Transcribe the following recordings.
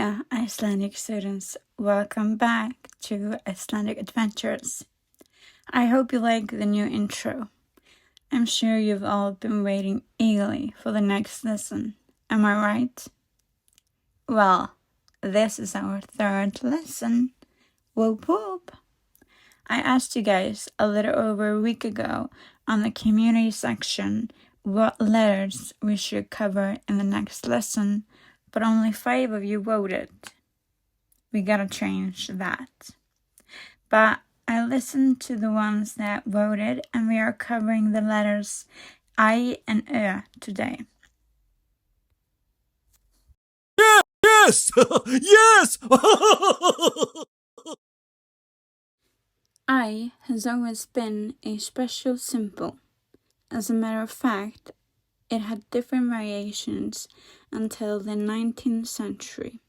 Hiya, Icelandic students. Welcome back to Icelandic Adventures. I hope you like the new intro. I'm sure you've all been waiting eagerly for the next lesson. Am I right? Well, this is our third lesson. Whoop whoop! I asked you guys a little over a week ago on the community section what letters we should cover in the next lesson, but only 5 of you voted. We gotta change that. But I listened to the ones that voted, and we are covering the letters I and Ö today. Yes! Yes! I has always been a special symbol. As a matter of fact, it had different variations until the 19th century.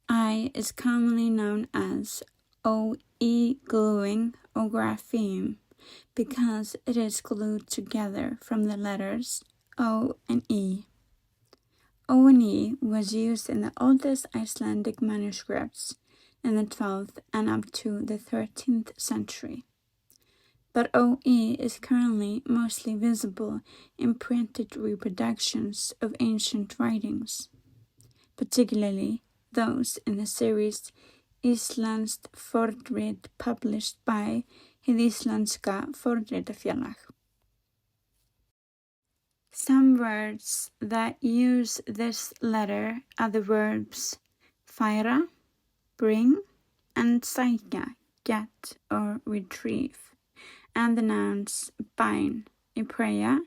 I is commonly known as OE gluing or grapheme because it is glued together from the letters O and E. O and E was used in the oldest Icelandic manuscripts in the 12th and up to the 13th century. But OE is currently mostly visible in printed reproductions of ancient writings, particularly those in the series Íslenskt fornrit published by Hið Íslenska fornritafélag. Some words that use this letter are the verbs færa, bring, and sækja, get or retrieve, and the nouns bæn, prayer,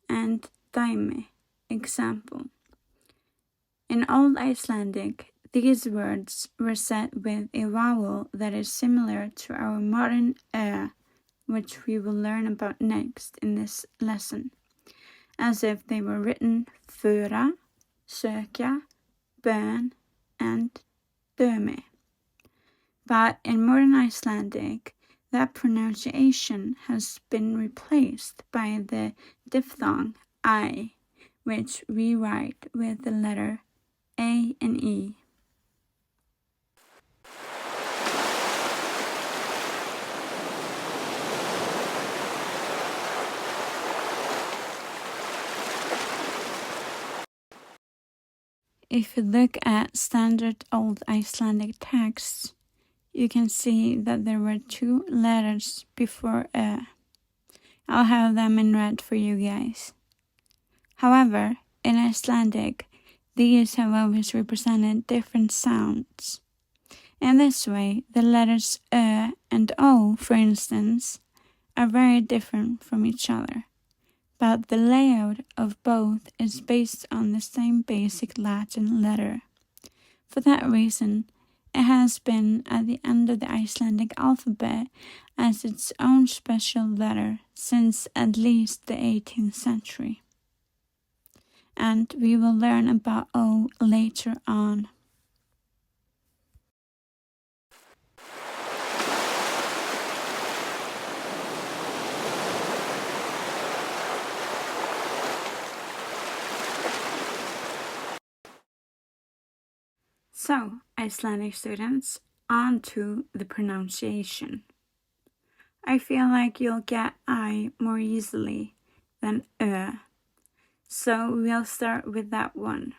and dæmi, example. In Old Icelandic, these words were said with a vowel that is similar to our modern ö, which we will learn about next in this lesson, as if they were written föra, sökja, bön, and dømi. But in modern Icelandic, that pronunciation has been replaced by the diphthong I, which we write with the letter A and E. If you look at standard Old Icelandic texts, you can see that there were 2 letters before Ö. I'll have them in red for you guys. However, in Icelandic, these have always represented different sounds. In this way, the letters Ö and O, for instance, are very different from each other. But the layout of both is based on the same basic Latin letter. For that reason, it has been at the end of the Icelandic alphabet as its own special letter since at least the 18th century. And we will learn about O later on. So, Icelandic students, on to the pronunciation. I feel like you'll get I more easily than Ö, so we'll start with that one.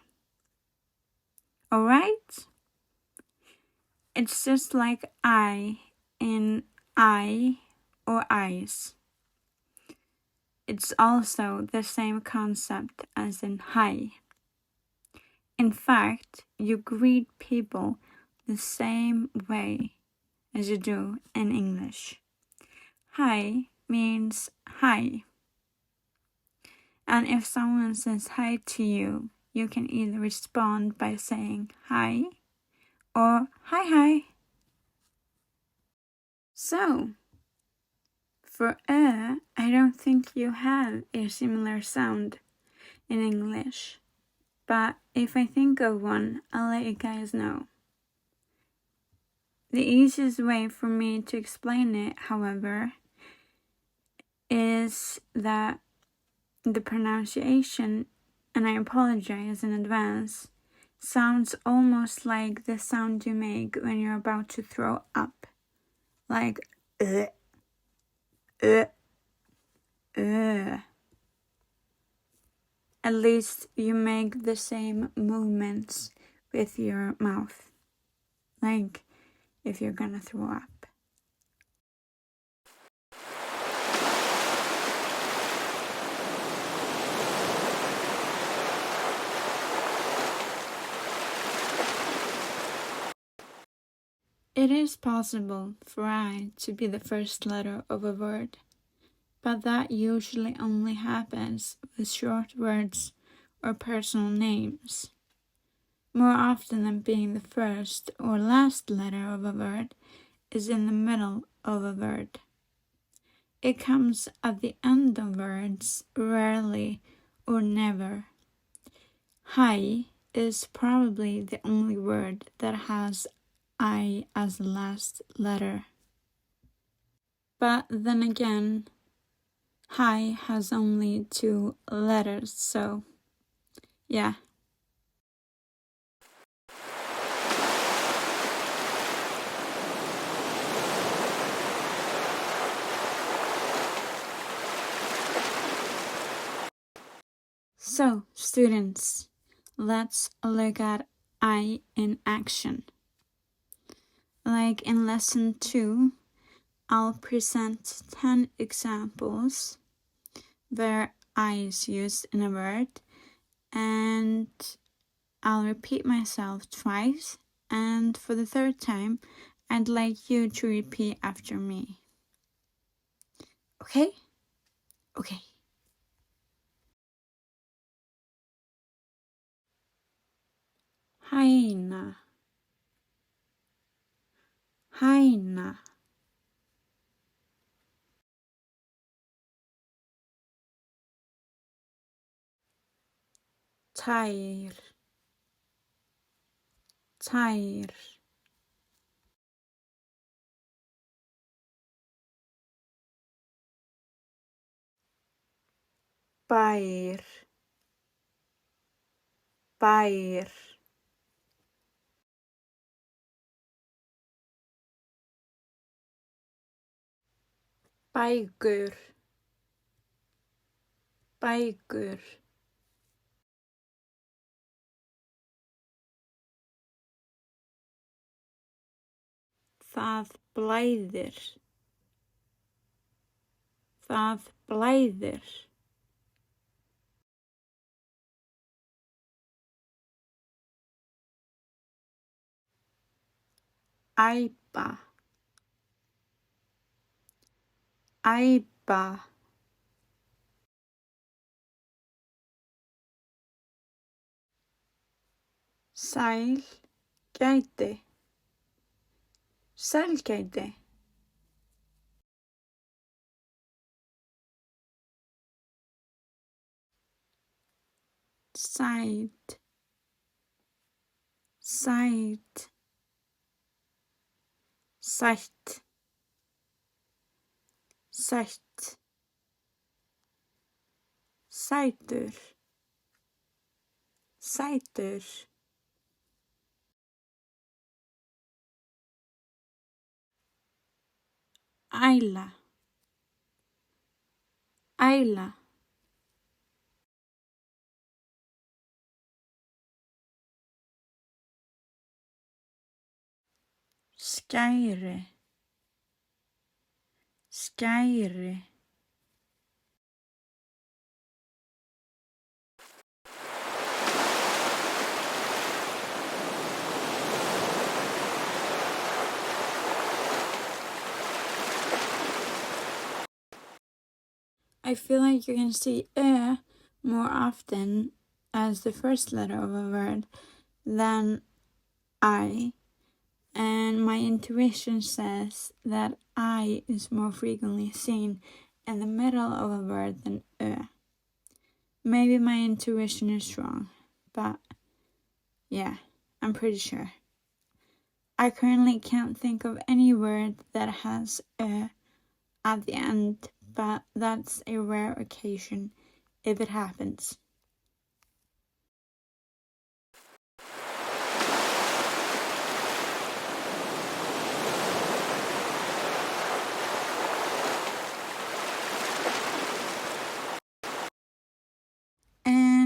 Alright? It's just like I in eye or eyes. It's also the same concept as in hi. In fact, you greet people the same way as you do in English. Hi means hi. And if someone says hi to you, you can either respond by saying hi or hi. So, for I don't think you have a similar sound in English. But if I think of one, I'll let you guys know. The easiest way for me to explain it, however, is that the pronunciation, and I apologize in advance, sounds almost like the sound you make when you're about to throw up. Like, uh, uh, uh. At least you make the same movements with your mouth. Like, if you're gonna throw up. It is possible for I to be the first letter of a word, but that usually only happens with short words or personal names. More often than being the first or last letter of a word is in the middle of a word. It comes at the end of words, rarely or never. Hi is probably the only word that has I as the last letter. But then again, hi has only 2 letters, so yeah. So, students, let's look at I in action. Like in lesson 2, I'll present 10 examples where I is used in a word, and I'll repeat myself twice, and for the third time, I'd like you to repeat after me. Okay? Okay. Hæna, hæna, tær, tær, bær, bær, bækur, bækur, það blæðir, það blæðir, æpa, æpa, sæl, gæti, sælgæti, sæt, sæt, sætt, sætt, sætur, sætur, æla, æla, skæri, skæri. I feel like you can see more often as the first letter of a word than I, and my intuition says that I is more frequently seen in the middle of a word than Maybe my intuition is wrong, but yeah, I'm pretty sure. I currently can't think of any word that has at the end, but that's a rare occasion if it happens.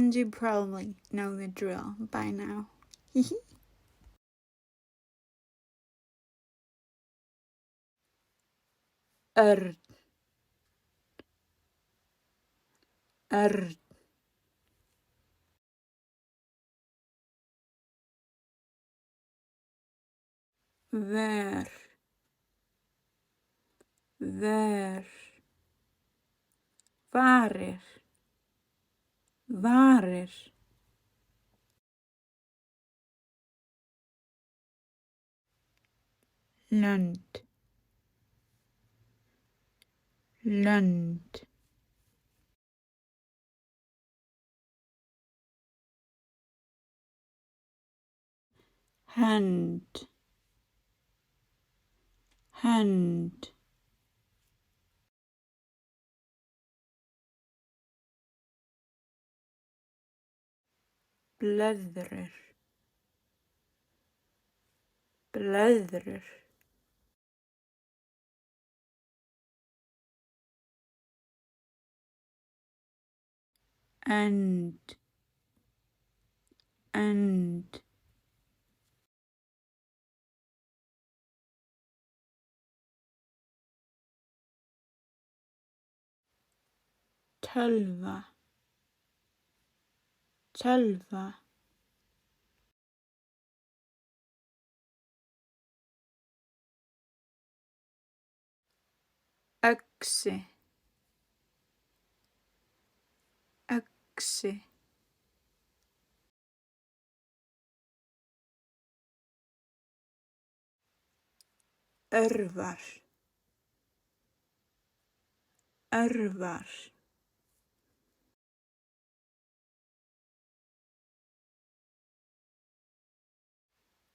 And you probably know the drill by now. Örn, örn. Vör, vör. Varir, varir. Lönd, lönd. Hönd, hönd. Blöðrur, blöðrur. Önd, önd. Tölva, tölva. Öxi, öxi. Örvar, örvar.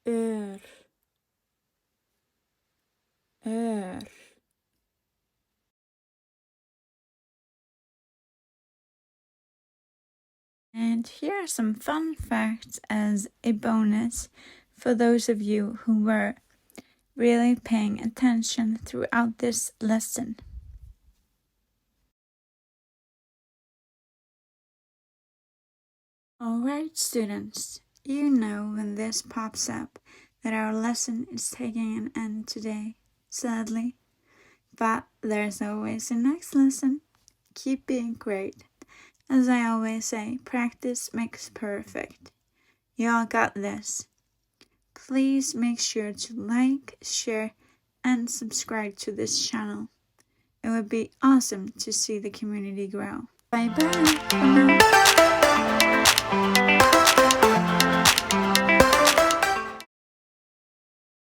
Ör, ör. And here are some fun facts as a bonus for those of you who were really paying attention throughout this lesson. Alright students, you know when this pops up that our lesson is taking an end today, sadly. But there's always a next lesson. Keep being great. As I always say, practice makes perfect. You all got this. Please make sure to like, share, and subscribe to this channel. It would be awesome to see the community grow. Bye bye.